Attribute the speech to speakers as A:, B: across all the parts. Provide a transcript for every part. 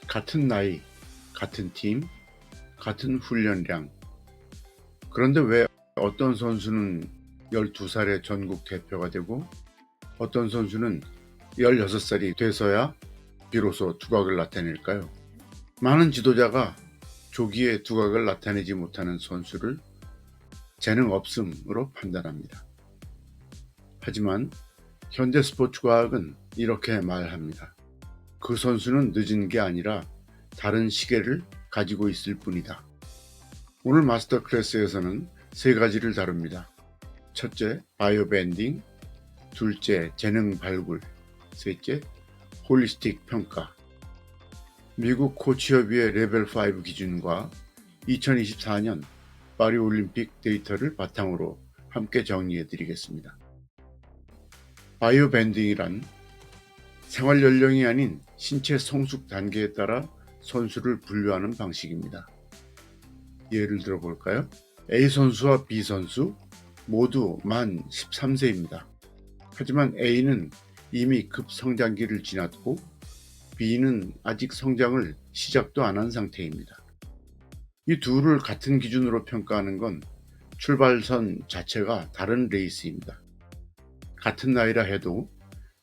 A: 같은 나이, 같은 팀, 같은 훈련량. 그런데 왜 어떤 선수는 12살에 전국 대표가 되고 어떤 선수는 16살이 돼서야 비로소 두각을 나타낼까요? 많은 지도자가 조기에 두각을 나타내지 못하는 선수를 재능 없음으로 판단합니다. 하지만 현대 스포츠과학은 이렇게 말합니다. 그 선수는 늦은 게 아니라 다른 시계를 가지고 있을 뿐이다. 오늘 마스터 클래스에서는 세 가지를 다룹니다. 첫째, 바이오 밴딩. 둘째, 재능 발굴. 셋째, 홀리스틱 평가. 미국 코치협의회 레벨 5 기준과 2024년 파리올림픽 데이터를 바탕으로 함께 정리해 드리겠습니다. 바이오 밴딩이란 생활 연령이 아닌 신체 성숙 단계에 따라 선수를 분류하는 방식입니다. 예를 들어 볼까요? A 선수와 B 선수 모두 만 13세입니다. 하지만 A는 이미 급성장기를 지났고 B는 아직 성장을 시작도 안 한 상태입니다. 이 둘을 같은 기준으로 평가하는 건 출발선 자체가 다른 레이스입니다. 같은 나이라 해도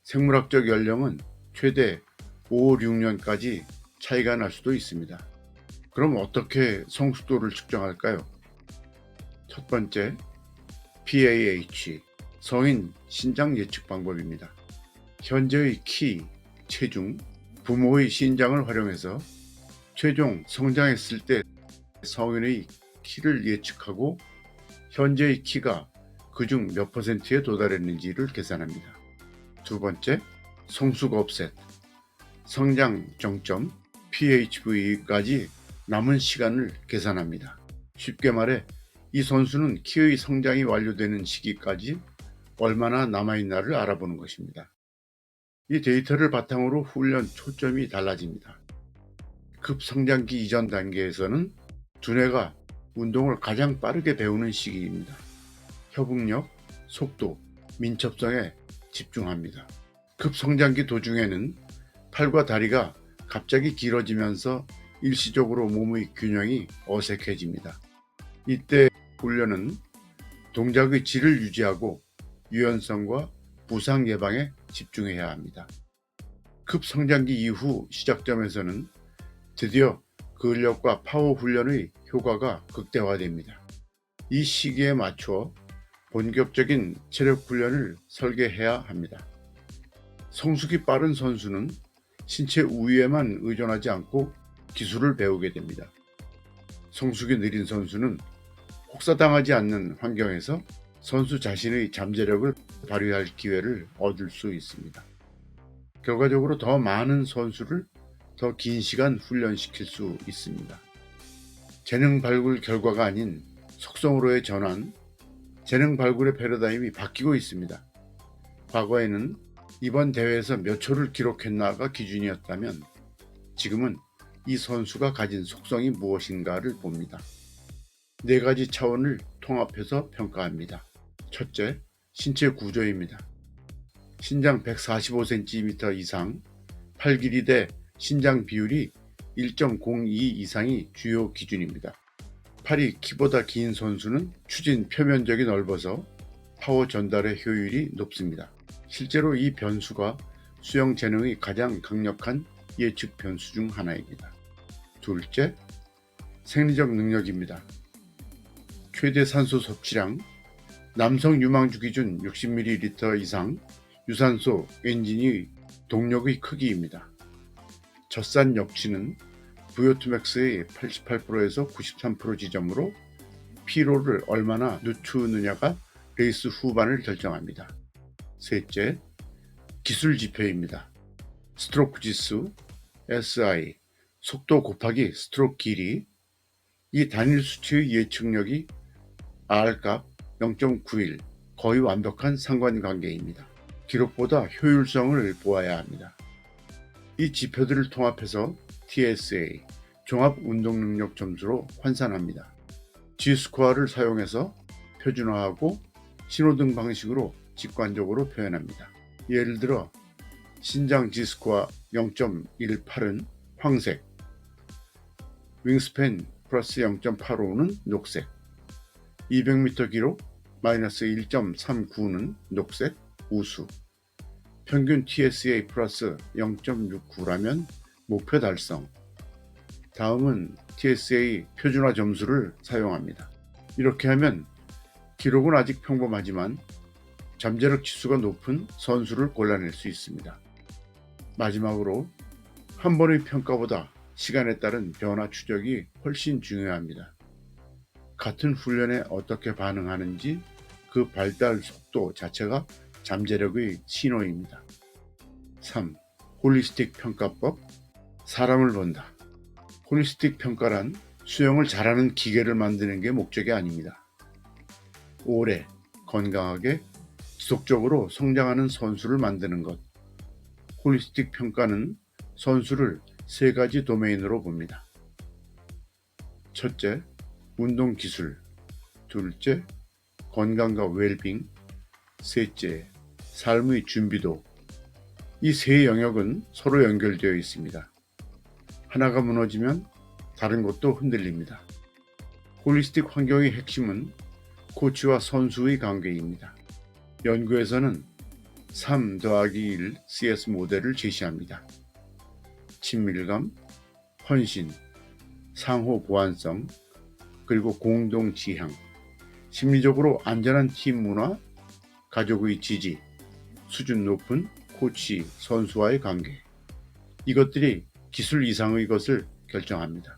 A: 생물학적 연령은 최대 5, 6년까지 차이가 날 수도 있습니다. 그럼 어떻게 성숙도를 측정할까요? 첫 번째, PAH, 성인 신장 예측 방법입니다. 현재의 키, 체중, 부모의 신장을 활용해서 최종 성장했을 때 성인의 키를 예측하고 현재의 키가 그중 몇 %에 도달했는지를 계산합니다. 두 번째, 성숙 업셋, 성장 정점, PHV까지 남은 시간을 계산합니다. 쉽게 말해 이 선수는 키의 성장이 완료되는 시기까지 얼마나 남아있나를 알아보는 것입니다. 이 데이터를 바탕으로 훈련 초점이 달라집니다. 급성장기 이전 단계에서는 두뇌가 운동을 가장 빠르게 배우는 시기입니다. 협응력, 속도, 민첩성에 집중합니다. 급성장기 도중에는 팔과 다리가 갑자기 길어지면서 일시적으로 몸의 균형이 어색해집니다. 이때 훈련은 동작의 질을 유지하고 유연성과 부상 예방에 집중해야 합니다. 급성장기 이후 시작점에서는 드디어 근력과 파워 훈련의 효과가 극대화됩니다. 이 시기에 맞춰 본격적인 체력 훈련을 설계해야 합니다. 성숙이 빠른 선수는 신체 우위에만 의존하지 않고 기술을 배우게 됩니다. 성숙이 느린 선수는 혹사당하지 않는 환경에서 선수 자신의 잠재력을 발휘할 기회를 얻을 수 있습니다. 결과적으로 더 많은 선수를 더 긴 시간 훈련시킬 수 있습니다. 재능 발굴 결과가 아닌 속성으로의 전환, 재능 발굴의 패러다임이 바뀌고 있습니다. 과거에는 이번 대회에서 몇 초를 기록했나가 기준이었다면 지금은 이 선수가 가진 속성이 무엇인가를 봅니다. 네 가지 차원을 통합해서 평가합니다. 첫째, 신체 구조입니다. 신장 145cm 이상, 팔 길이 대 신장 비율이 1.02 이상이 주요 기준입니다. 팔이 키보다 긴 선수는 추진 표면적이 넓어서 파워 전달의 효율이 높습니다. 실제로 이 변수가 수영 재능의 가장 강력한 예측 변수 중 하나입니다. 둘째, 생리적 능력입니다. 최대 산소 섭취량, 남성 유망주 기준 60ml 이상, 유산소 엔진의 동력의 크기입니다. 젖산 역치는 VO2max의 88%에서 93% 지점으로 피로를 얼마나 늦추느냐가 레이스 후반을 결정합니다. 셋째, 기술 지표입니다. 스트로크 지수, SI, 속도 곱하기 스트로크 길이, 이 단일 수치의 예측력이 R값 0.91, 거의 완벽한 상관관계입니다. 기록보다 효율성을 보아야 합니다. 이 지표들을 통합해서 TSA, 종합운동능력 점수로 환산합니다. G스코어를 사용해서 표준화하고 신호등 방식으로 직관적으로 표현합니다. 예를 들어 신장 G스코어 0.18은 황색, 윙스팬 플러스 0.85는 녹색, 200m 기록 마이너스 1.39는 녹색, 우수, 평균 TSA 플러스 0.69라면 목표 달성. 다음은 TSA 표준화 점수를 사용합니다. 이렇게 하면 기록은 아직 평범하지만 잠재력 지수가 높은 선수를 골라낼 수 있습니다. 마지막으로 한 번의 평가보다 시간에 따른 변화 추적이 훨씬 중요합니다. 같은 훈련에 어떻게 반응하는지 그 발달 속도 자체가 잠재력의 신호입니다. 3. 홀리스틱 평가법. 사람을 본다. 홀리스틱 평가란 수영을 잘하는 기계를 만드는 게 목적이 아닙니다. 오래, 건강하게, 지속적으로 성장하는 선수를 만드는 것. 홀리스틱 평가는 선수를 세 가지 도메인으로 봅니다. 첫째, 운동 기술. 둘째, 건강과 웰빙. 셋째, 삶의 준비도. 이 세 영역은 서로 연결되어 있습니다. 하나가 무너지면 다른 것도 흔들립니다. 홀리스틱 환경의 핵심은 코치와 선수의 관계입니다. 연구에서는 3 더하기 1 CS 모델을 제시합니다. 친밀감, 헌신, 상호 보완성, 그리고 공동 지향, 심리적으로 안전한 팀 문화, 가족의 지지, 수준 높은 코치, 선수와의 관계. 이것들이 기술 이상의 것을 결정합니다.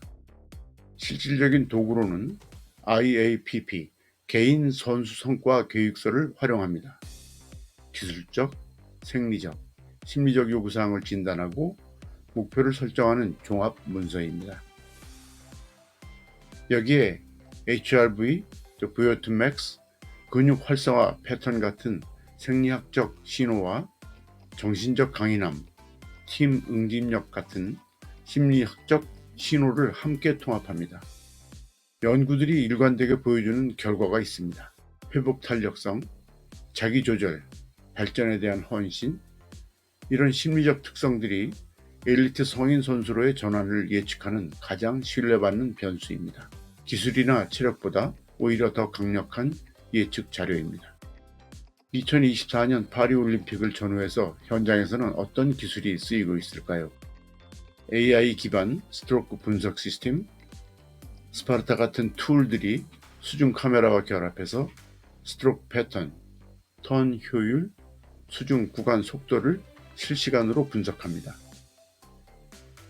A: 실질적인 도구로는 IAPP, 개인 선수 성과 계획서를 활용합니다. 기술적, 생리적, 심리적 요구사항을 진단하고 목표를 설정하는 종합 문서입니다. 여기에 HRV, VO2 max, 근육 활성화 패턴 같은 생리학적 신호와 정신적 강인함, 팀 응집력 같은 심리학적 신호를 함께 통합합니다. 연구들이 일관되게 보여주는 결과가 있습니다. 회복 탄력성, 자기 조절, 발전에 대한 헌신, 이런 심리적 특성들이 엘리트 성인 선수로의 전환을 예측하는 가장 신뢰받는 변수입니다. 기술이나 체력보다 오히려 더 강력한 예측 자료입니다. 2024년 파리올림픽을 전후해서 현장에서는 어떤 기술이 쓰이고 있을까요? AI 기반 스트로크 분석 시스템, 스파르타 같은 툴들이 수중 카메라와 결합해서 스트로크 패턴, 턴 효율, 수중 구간 속도를 실시간으로 분석합니다.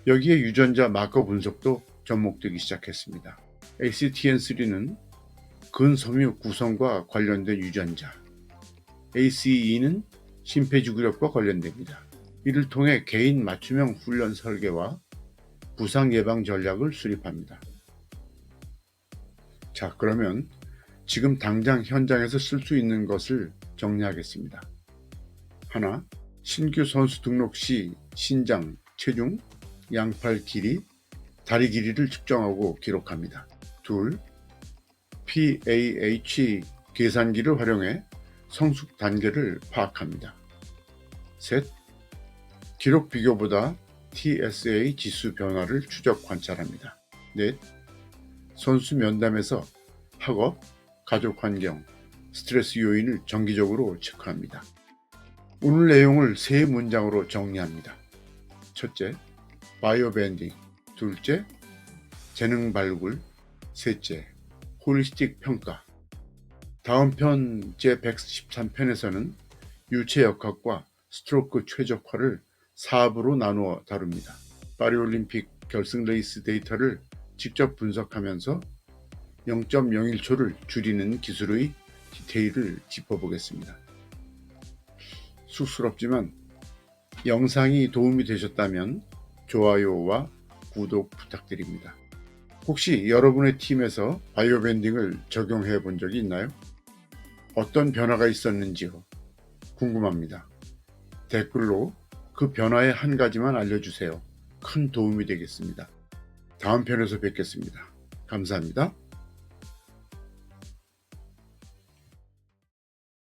A: 여기에 유전자 마커 분석도 접목되기 시작했습니다. ACTN3는 근섬유 구성과 관련된 유전자, ACE는 심폐지구력과 관련됩니다. 이를 통해 개인 맞춤형 훈련 설계와 부상 예방 전략을 수립합니다. 자, 그러면 지금 당장 현장에서 쓸 수 있는 것을 정리하겠습니다. 하나, 신규 선수 등록 시 신장, 체중, 양팔 길이, 다리 길이를 측정하고 기록합니다. 둘, PAH 계산기를 활용해 성숙 단계를 파악합니다. 셋, 기록 비교보다 TSA 지수 변화를 추적 관찰합니다. 넷, 선수 면담에서 학업, 가족 환경, 스트레스 요인을 정기적으로 체크합니다. 오늘 내용을 세 문장으로 정리합니다. 첫째, 바이오 밴딩. 둘째, 재능 발굴. 셋째, 홀리스틱 평가. 다음 편 제113편에서는 유체 역학과 스트로크 최적화를 4부로 나누어 다룹니다. 파리올림픽 결승 레이스 데이터를 직접 분석하면서 0.01초를 줄이는 기술의 디테일을 짚어보겠습니다. 쑥스럽지만 영상이 도움이 되셨다면 좋아요와 구독 부탁드립니다. 혹시 여러분의 팀에서 바이오 밴딩을 적용해 본 적이 있나요? 어떤 변화가 있었는지요? 궁금합니다. 댓글로 그 변화의 한 가지만 알려주세요. 큰 도움이 되겠습니다. 다음 편에서 뵙겠습니다. 감사합니다.